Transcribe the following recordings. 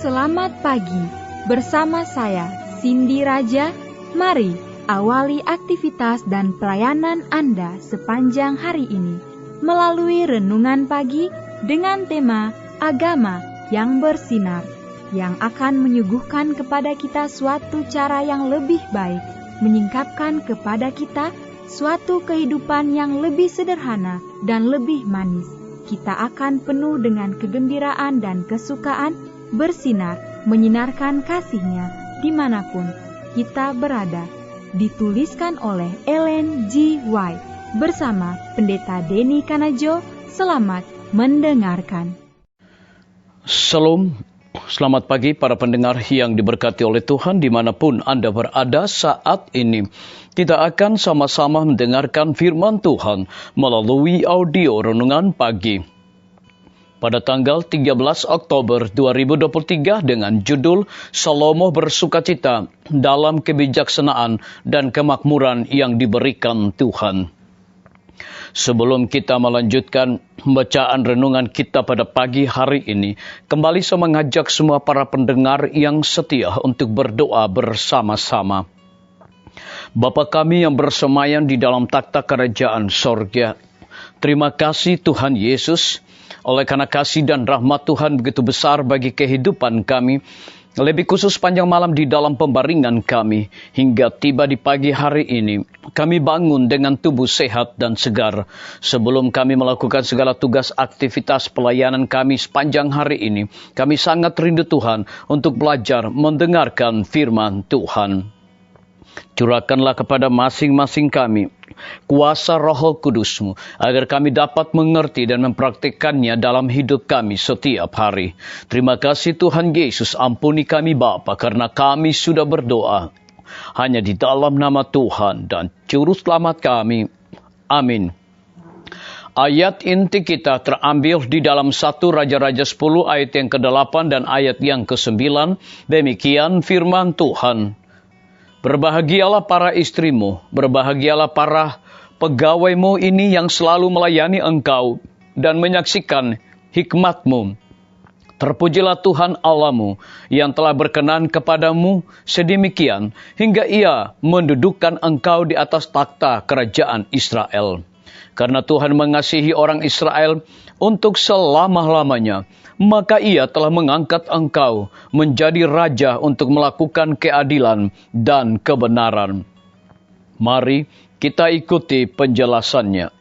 Selamat pagi, bersama saya Cindy Raja. Mari awali aktivitas dan pelayanan Anda sepanjang hari ini melalui renungan pagi dengan tema agama yang bersinar, yang akan menyuguhkan kepada kita suatu cara yang lebih baik, menyingkapkan kepada kita suatu kehidupan yang lebih sederhana dan lebih manis. Kita akan penuh dengan kegembiraan dan kesukaan, bersinar, menyinarkan kasih-Nya dimanapun kita berada. Dituliskan oleh Ellen G. White bersama Pendeta Denny Kanajo. Selamat mendengarkan. Salam, selamat pagi para pendengar yang diberkati oleh Tuhan dimanapun Anda berada saat ini. Kita akan sama-sama mendengarkan firman Tuhan melalui audio renungan pagi. Pada tanggal 13 Oktober 2023 dengan judul Salomo bersukacita dalam kebijaksanaan dan kemakmuran yang diberikan Tuhan. Sebelum kita melanjutkan bacaan renungan kita pada pagi hari ini, kembali saya mengajak semua para pendengar yang setia untuk berdoa bersama-sama. Bapa kami yang bersemayam di dalam takhta kerajaan sorga, terima kasih Tuhan Yesus, oleh karena kasih dan rahmat Tuhan begitu besar bagi kehidupan kami, lebih khusus panjang malam di dalam pembaringan kami, hingga tiba di pagi hari ini, kami bangun dengan tubuh sehat dan segar. Sebelum kami melakukan segala tugas aktivitas pelayanan kami sepanjang hari ini, kami sangat rindu Tuhan untuk belajar mendengarkan firman Tuhan. Curahkanlah kepada masing-masing kami kuasa Roh Kudus-Mu, agar kami dapat mengerti dan mempraktikkannya dalam hidup kami setiap hari. Terima kasih Tuhan Yesus, ampuni kami Bapa, karena kami sudah berdoa hanya di dalam nama Tuhan dan Juru Selamat kami. Amin. Ayat inti kita terambil di dalam 1 Raja-Raja 10 ayat yang ke-8 dan ayat yang ke-9. Demikian firman Tuhan. Berbahagialah para istrimu, berbahagialah para pegawaimu ini yang selalu melayani engkau dan menyaksikan hikmatmu. Terpujilah Tuhan Allahmu yang telah berkenan kepadamu sedemikian hingga Ia mendudukkan engkau di atas takhta kerajaan Israel. Karena Tuhan mengasihi orang Israel untuk selama-lamanya, maka Ia telah mengangkat engkau menjadi raja untuk melakukan keadilan dan kebenaran. Mari kita ikuti penjelasannya.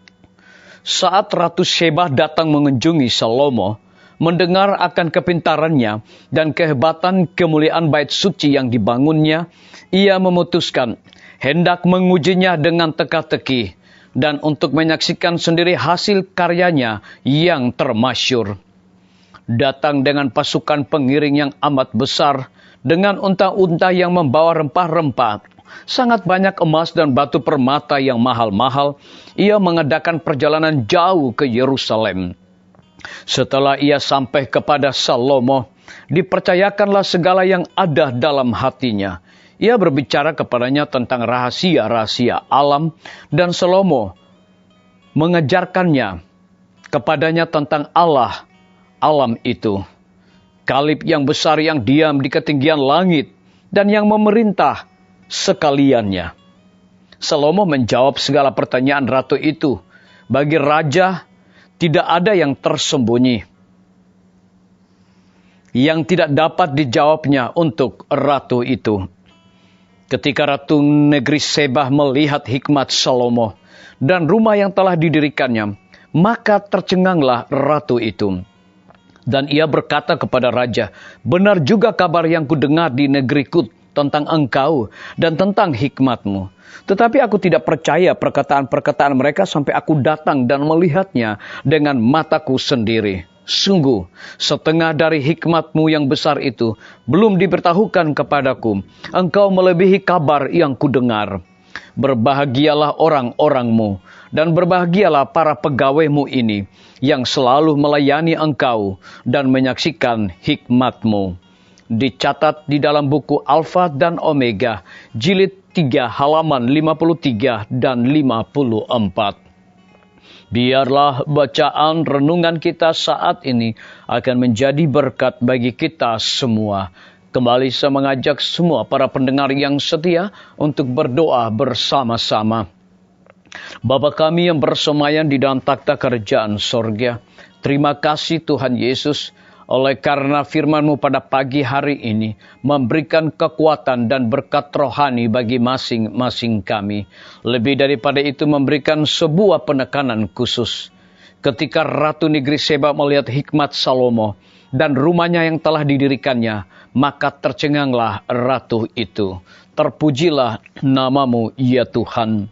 Saat Ratu Sheba datang mengunjungi Salomo, mendengar akan kepintarannya dan kehebatan kemuliaan bait suci yang dibangunnya, ia memutuskan hendak mengujinya dengan teka-teki dan untuk menyaksikan sendiri hasil karyanya yang termasyur. Datang dengan pasukan pengiring yang amat besar, dengan unta-unta yang membawa rempah-rempah, sangat banyak emas dan batu permata yang mahal-mahal. Ia mengadakan perjalanan jauh ke Yerusalem. Setelah ia sampai kepada Salomo, dipercayakanlah segala yang ada dalam hatinya. Ia berbicara kepadanya tentang rahasia-rahasia alam, dan Salomo mengajarkannya kepadanya tentang Allah alam itu. Kalib yang besar yang diam di ketinggian langit dan yang memerintah sekaliannya. Salomo menjawab segala pertanyaan ratu itu. Bagi raja tidak ada yang tersembunyi yang tidak dapat dijawabnya untuk ratu itu. Ketika Ratu Negeri Sheba melihat hikmat Salomo dan rumah yang telah didirikannya, maka tercenganglah ratu itu. Dan ia berkata kepada raja, benar juga kabar yang kudengar di negeriku tentang engkau dan tentang hikmatmu. Tetapi aku tidak percaya perkataan-perkataan mereka sampai aku datang dan melihatnya dengan mataku sendiri. Sungguh, setengah dari hikmatmu yang besar itu belum diberitahukan kepadaku. Engkau melebihi kabar yang kudengar. Berbahagialah orang-orangmu dan berbahagialah para pegawaimu ini yang selalu melayani engkau dan menyaksikan hikmatmu. Dicatat di dalam buku Alfa dan Omega, jilid 3 halaman 53 dan 54. Biarlah bacaan renungan kita saat ini akan menjadi berkat bagi kita semua. Kembali saya mengajak semua para pendengar yang setia untuk berdoa bersama-sama. Bapa kami yang bersemayam di dalam takhta kerajaan sorga, terima kasih Tuhan Yesus, oleh karena firman-Mu pada pagi hari ini memberikan kekuatan dan berkat rohani bagi masing-masing kami. Lebih daripada itu memberikan sebuah penekanan khusus. Ketika Ratu Negeri Seba melihat hikmat Salomo dan rumahnya yang telah didirikannya, maka tercenganglah ratu itu. Terpujilah nama-Mu ya Tuhan.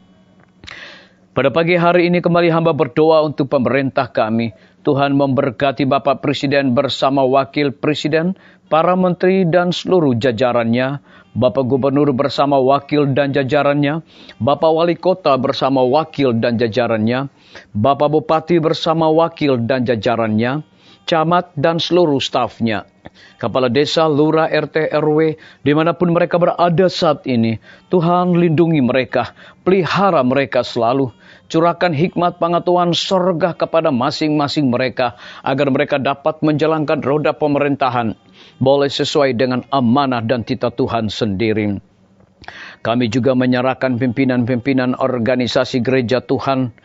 Pada pagi hari ini kembali hamba berdoa untuk pemerintah kami. Tuhan memberkati Bapak Presiden bersama Wakil Presiden, para menteri dan seluruh jajarannya, Bapak Gubernur bersama wakil dan jajarannya, Bapak Wali Kota bersama wakil dan jajarannya, Bapak Bupati bersama wakil dan jajarannya, camat dan seluruh stafnya, kepala desa, lurah, RT, RW, dimanapun mereka berada saat ini. Tuhan lindungi mereka, pelihara mereka selalu. Curahkan hikmat pengetahuan sorga kepada masing-masing mereka, agar mereka dapat menjalankan roda pemerintahan, boleh sesuai dengan amanah dan titah Tuhan sendiri. Kami juga menyerahkan pimpinan-pimpinan organisasi gereja Tuhan,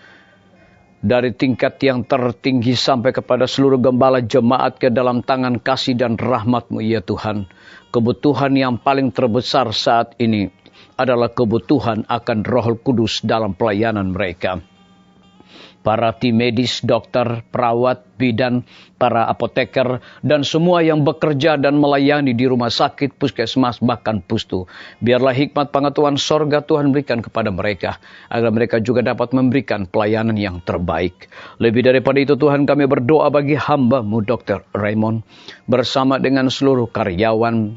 dari tingkat yang tertinggi sampai kepada seluruh gembala jemaat ke dalam tangan kasih dan rahmat-Mu ya Tuhan. Kebutuhan yang paling terbesar saat ini adalah kebutuhan akan Roh Kudus dalam pelayanan mereka. Para tim medis, dokter, perawat, bidan, para apoteker, dan semua yang bekerja dan melayani di rumah sakit, puskesmas, bahkan pustu. Biarlah hikmat pengetahuan sorga Tuhan berikan kepada mereka, agar mereka juga dapat memberikan pelayanan yang terbaik. Lebih daripada itu Tuhan, kami berdoa bagi hamba-Mu Dr. Raymond, bersama dengan seluruh karyawan,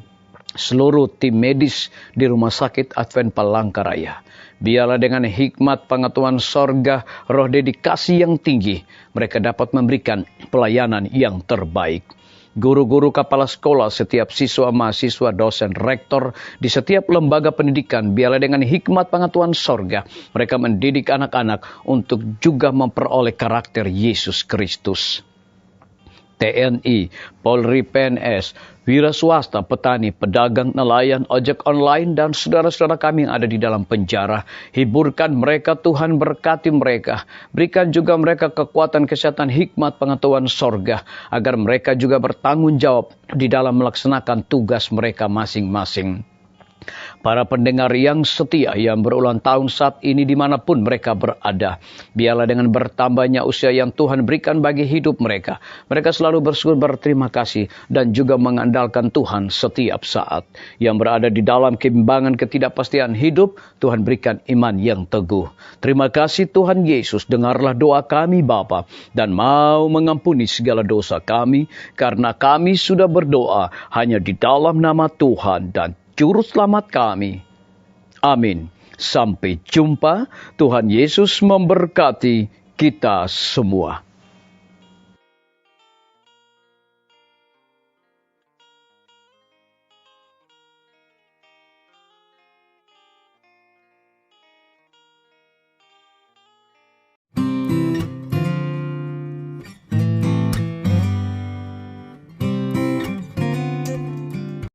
seluruh tim medis di Rumah Sakit Advent Palangkaraya. Biarlah dengan hikmat pengetahuan sorga, roh dedikasi yang tinggi, mereka dapat memberikan pelayanan yang terbaik. Guru-guru, kepala sekolah, setiap siswa, mahasiswa, dosen, rektor, di setiap lembaga pendidikan, biarlah dengan hikmat pengetahuan sorga, mereka mendidik anak-anak untuk juga memperoleh karakter Yesus Kristus. TNI, Polri, PNS, wira swasta, petani, pedagang, nelayan, ojek online, dan saudara-saudara kami yang ada di dalam penjara. Hiburkan mereka, Tuhan berkati mereka. Berikan juga mereka kekuatan, kesehatan, hikmat, pengetahuan sorga, agar mereka juga bertanggung jawab di dalam melaksanakan tugas mereka masing-masing. Para pendengar yang setia yang berulang tahun saat ini dimanapun mereka berada, biarlah dengan bertambahnya usia yang Tuhan berikan bagi hidup mereka, mereka selalu bersyukur, berterima kasih, dan juga mengandalkan Tuhan setiap saat. Yang berada di dalam kebimbangan ketidakpastian hidup, Tuhan berikan iman yang teguh. Terima kasih Tuhan Yesus, dengarlah doa kami Bapa, dan mau mengampuni segala dosa kami, karena kami sudah berdoa hanya di dalam nama Tuhan dan Juru Selamat kami. Amin. Sampai jumpa. Tuhan Yesus memberkati kita semua.